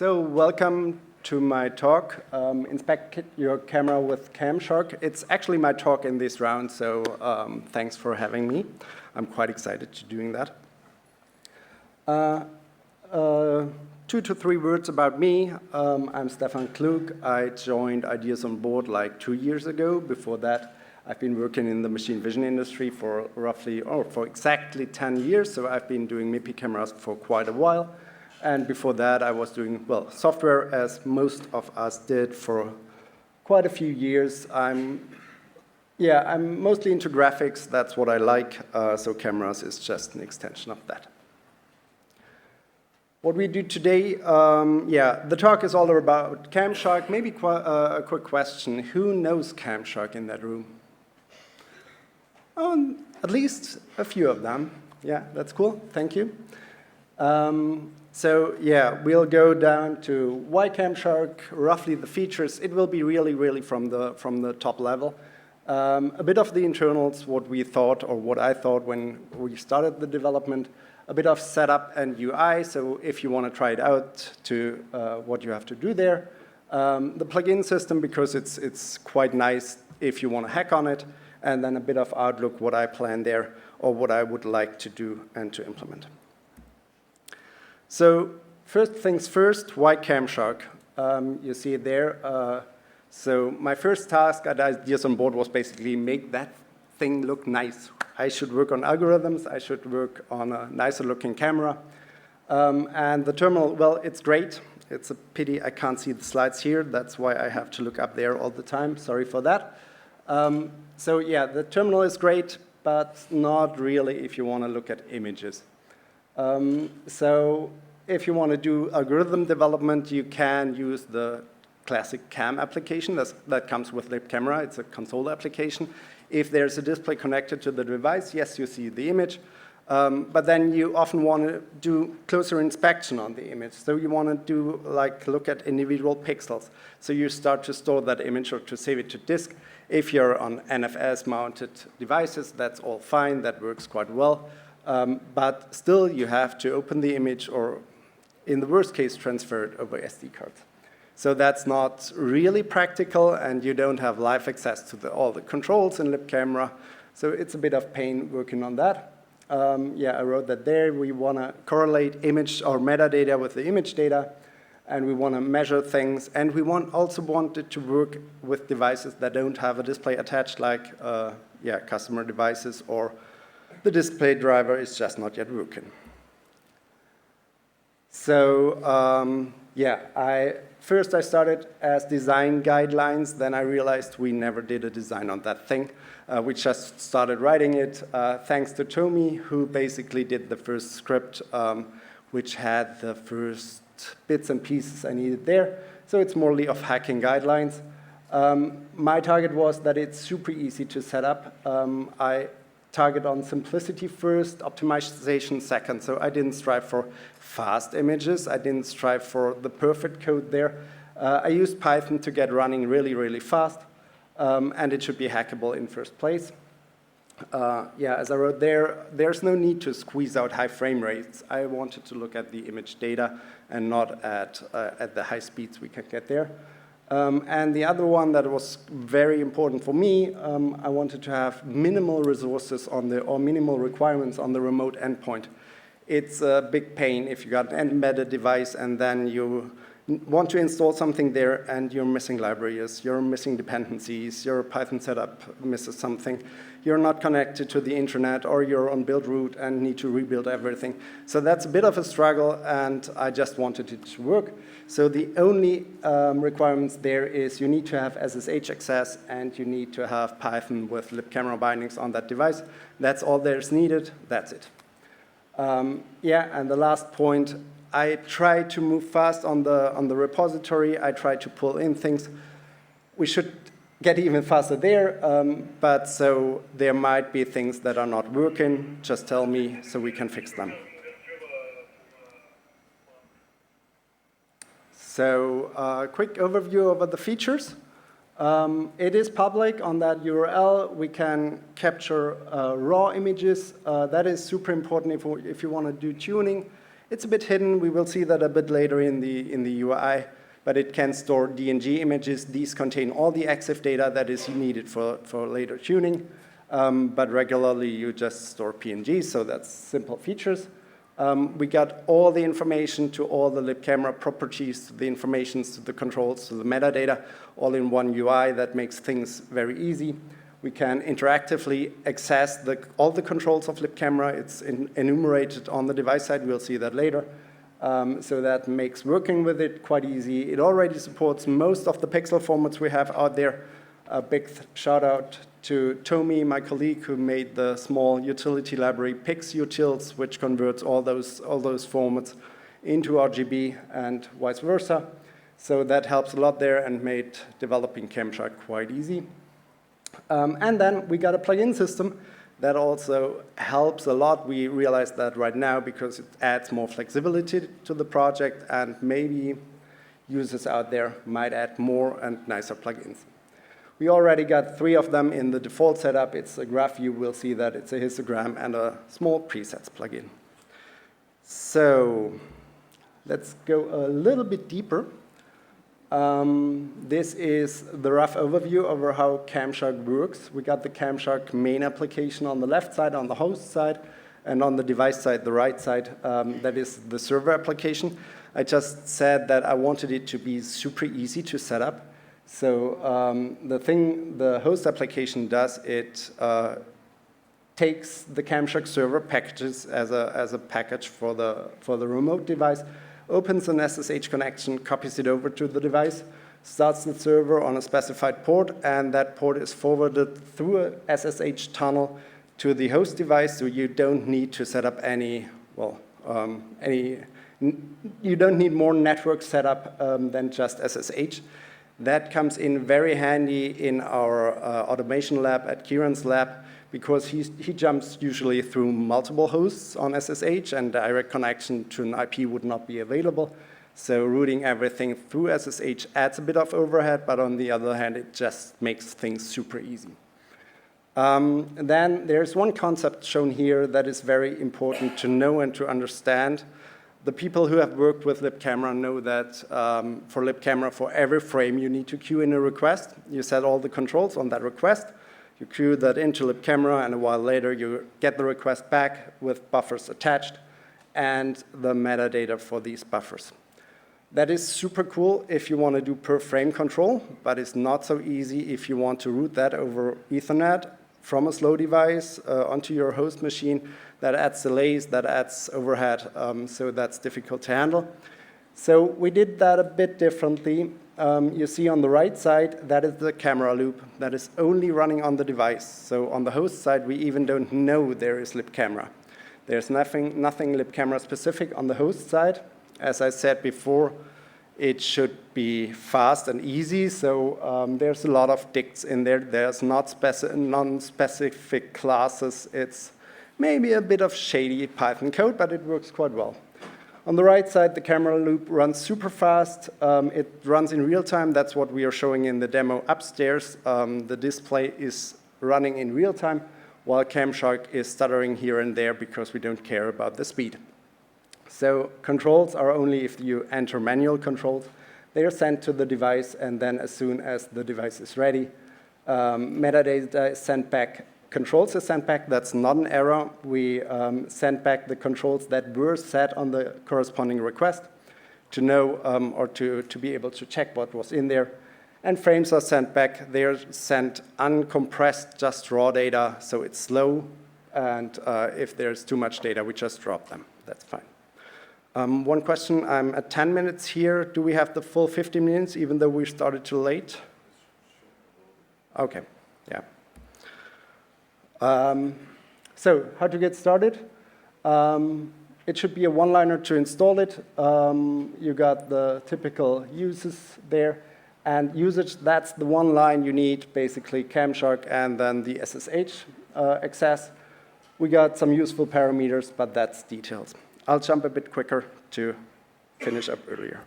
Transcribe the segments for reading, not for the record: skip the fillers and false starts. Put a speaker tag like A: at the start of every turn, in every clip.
A: So welcome to my talk, Inspect Your Camera with Camshark. It's actually my talk in this round, so thanks for having me. I'm quite excited to doing that. 2 to 3 words about me. I'm Stefan Klug. I joined Ideas on Board like 2 years ago. Before that, I've been working in the machine vision industry for exactly 10 years, so I've been doing MIPI cameras for quite a while. And before that, I was doing, well, software, as most of us did for quite a few years. I'm mostly into graphics. That's what I like, so cameras is just an extension of that. What we do today, the talk is all about Camshark. Maybe a quick question. Who knows Camshark in that room? At least a few of them. Yeah, that's cool. Thank you. So yeah, we'll go down to why Camshark, roughly the features. It will be really from the top level. A bit of the internals, what we thought or what I thought when we started the development. A bit of setup and UI, so if you want to try it out, to what you have to do there. The plugin system, because it's quite nice if you want to hack on it. And then a bit of Outlook, what I plan there, or what I would like to do and to implement. So first things first, why Camshark? You see it there. So my first task at Ideas on Board was basically make that thing look nice. I should work on algorithms. I should work on a nicer looking camera. And the terminal, well, it's great. It's a pity I can't see the slides here. That's why I have to look up there all the time. Sorry for that. So yeah, the terminal is great, but not really if you want to look at images. So if you want to do algorithm development, you can use the classic CAM application that comes with libcamera. It's a console application. If there's a display connected to the device, yes, you see the image. But then you often want to do closer inspection on the image. So you want to do look at individual pixels. So you start to store that image or to save it to disk. If you're on NFS-mounted devices, that's all fine. That works quite well. But still, you have to open the image or, in the worst case, transfer it over SD cards. So that's not really practical, and you don't have live access to all the controls in libcamera. So it's a bit of pain working on that. I wrote that there. We want to correlate image or metadata with the image data, and we want to measure things. And we also want it to work with devices that don't have a display attached, like customer devices, or the display driver is just not yet working. So First, I started as design guidelines. Then I realized we never did a design on that thing. We just started writing it, thanks to Tomi, who basically did the first script, which had the first bits and pieces I needed there. So it's morely of hacking guidelines. My target was that it's super easy to set up. I target on simplicity first, optimization second. So I didn't strive for fast images. I didn't strive for the perfect code there. I used Python to get running really fast, and it should be hackable in first place. As I wrote there, there's no need to squeeze out high frame rates. I wanted to look at the image data and not at the high speeds we could get there. And the other one that was very important for me, I wanted to have minimal resources or minimal requirements on the remote endpoint. It's a big pain if you got an embedded device and then you want to install something there and you're missing libraries, you're missing dependencies, your Python setup misses something, you're not connected to the internet, or you're on build root and need to rebuild everything. So that's a bit of a struggle, and I just wanted it to work. So the only requirements there is you need to have SSH access and you need to have Python with libcamera bindings on that device. That's all there's needed. That's it. And the last point, I try to move fast on the repository. I try to pull in things. We should get even faster there, but so there might be things that are not working. Just tell me so we can fix them. So a quick overview over the features. It is public on that URL. We can capture raw images. That is super important if you want to do tuning. It's a bit hidden. We will see that a bit later in the UI, but it can store DNG images. These contain all the EXIF data that is needed for later tuning, but regularly you just store PNGs, so that's simple features. We got all the information to all the libcamera properties, to the informations, to the controls, to the metadata, all in one UI. That makes things very easy. We can interactively access all the controls of libcamera. It's enumerated on the device side. We'll see that later. So that makes working with it quite easy. It already supports most of the pixel formats we have out there. A big shout out to Tomi, my colleague, who made the small utility library PixUtils, which converts all those formats into RGB and vice versa. So that helps a lot there and made developing Camshark quite easy. And then we got a plugin system that also helps a lot. We realize that right now because it adds more flexibility to the project, and maybe users out there might add more and nicer plugins. We already got 3 of them in the default setup. It's a graph view. We'll see that it's a histogram and a small presets plugin. So let's go a little bit deeper. This is the rough overview over how Camshark works. We got the Camshark main application on the left side, on the host side, and on the device side, the right side, that is the server application. I just said that I wanted it to be super easy to set up. So the host application does, it takes the Camshark server packages as a package for the remote device, opens an SSH connection, copies it over to the device, starts the server on a specified port, and that port is forwarded through a SSH tunnel to the host device, so you don't need to set up you don't need more network setup than just SSH. That comes in very handy in our automation lab at Kieran's lab, because he jumps usually through multiple hosts on SSH, and direct connection to an IP would not be available. So routing everything through SSH adds a bit of overhead, but on the other hand, it just makes things super easy. Then there's one concept shown here that is very important to know and to understand. The people who have worked with libcamera know that for libcamera, for every frame, you need to queue in a request. You set all the controls on that request. You queue that into libcamera, and a while later, you get the request back with buffers attached and the metadata for these buffers. That is super cool if you want to do per frame control, but it's not so easy if you want to route that over Ethernet from a slow device onto your host machine. That adds delays, that adds overhead, so that's difficult to handle. So we did that a bit differently. You see on the right side, that is the camera loop that is only running on the device. So on the host side, we even don't know there is libcamera. There's nothing libcamera specific on the host side. As I said before, it should be fast and easy, so there's a lot of dicts in there. There's non-specific classes. It's maybe a bit of shady Python code, but it works quite well. On the right side, the camera loop runs super fast. It runs in real time. That's what we are showing in the demo upstairs. The display is running in real time, while Camshark is stuttering here and there because we don't care about the speed. So controls are only if you enter manual controls. They are sent to the device, and then as soon as the device is ready, metadata is sent back. Controls are sent back. That's not an error. We sent back the controls that were set on the corresponding request to know or to be able to check what was in there. And frames are sent back. They're sent uncompressed, just raw data, so it's slow. And if there's too much data, we just drop them. That's fine. One question, I'm at 10 minutes here. Do we have the full 50 minutes, even though we started too late? Okay, yeah. So how to get started? It should be a one-liner to install it. You got the typical uses there. And usage, that's the one line you need, basically Camshark and then the SSH access. We got some useful parameters, but that's details. I'll jump a bit quicker to finish up earlier.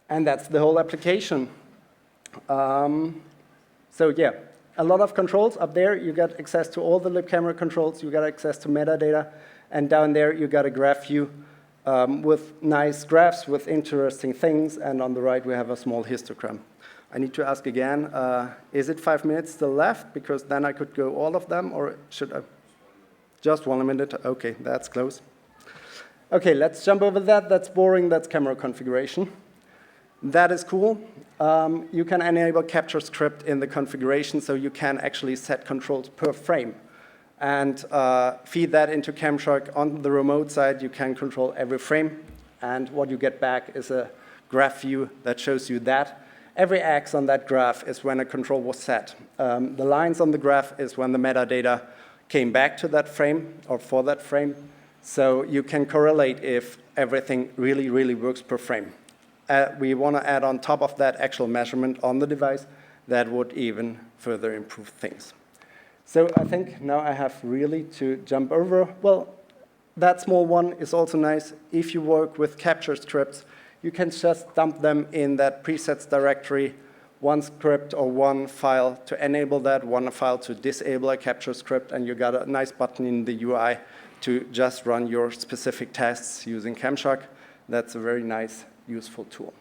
A: And that's the whole application. So yeah, a lot of controls up there. You got access to all the libcamera controls. You got access to metadata. And down there, you got a graph view with nice graphs, with interesting things, and on the right we have a small histogram. I need to ask again, is it 5 minutes still left? Because then I could go all of them, or should I? Just 1 minute, okay, that's close. Okay, let's jump over that. That's boring, that's camera configuration. That is cool. You can enable capture script in the configuration, so you can actually set controls per frame and feed that into Camshark. On the remote side, you can control every frame, and what you get back is a graph view that shows you that. Every X on that graph is when a control was set. The lines on the graph is when the metadata came back to that frame or for that frame. So you can correlate if everything really, really works per frame. We want to add on top of that actual measurement on the device that would even further improve things. So I think now I have really to jump over. Well, that small one is also nice. If you work with capture scripts, you can just dump them in that presets directory, one script or one file to enable that, one file to disable a capture script, and you got a nice button in the UI to just run your specific tests using Camshark. That's a very nice, useful tool.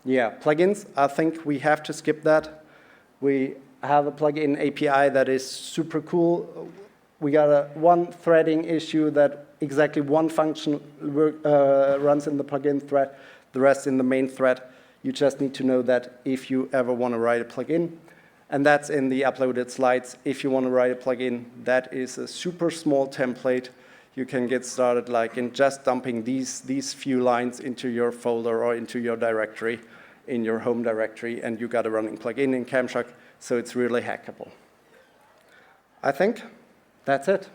A: Yeah, plugins, I think we have to skip that. We have a plugin API that is super cool. We got one threading issue that exactly one function runs in the plugin thread, the rest in the main thread. You just need to know that if you ever want to write a plugin. And that's in the uploaded slides. If you want to write a plugin, that is a super small template. You can get started like in just dumping these few lines into your folder or into your directory, in your home directory, and you got a running plugin in Camshark, so it's really hackable. I think that's it.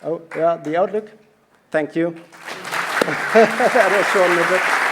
A: Oh, yeah, the Outlook. Thank you. That was short and a bit.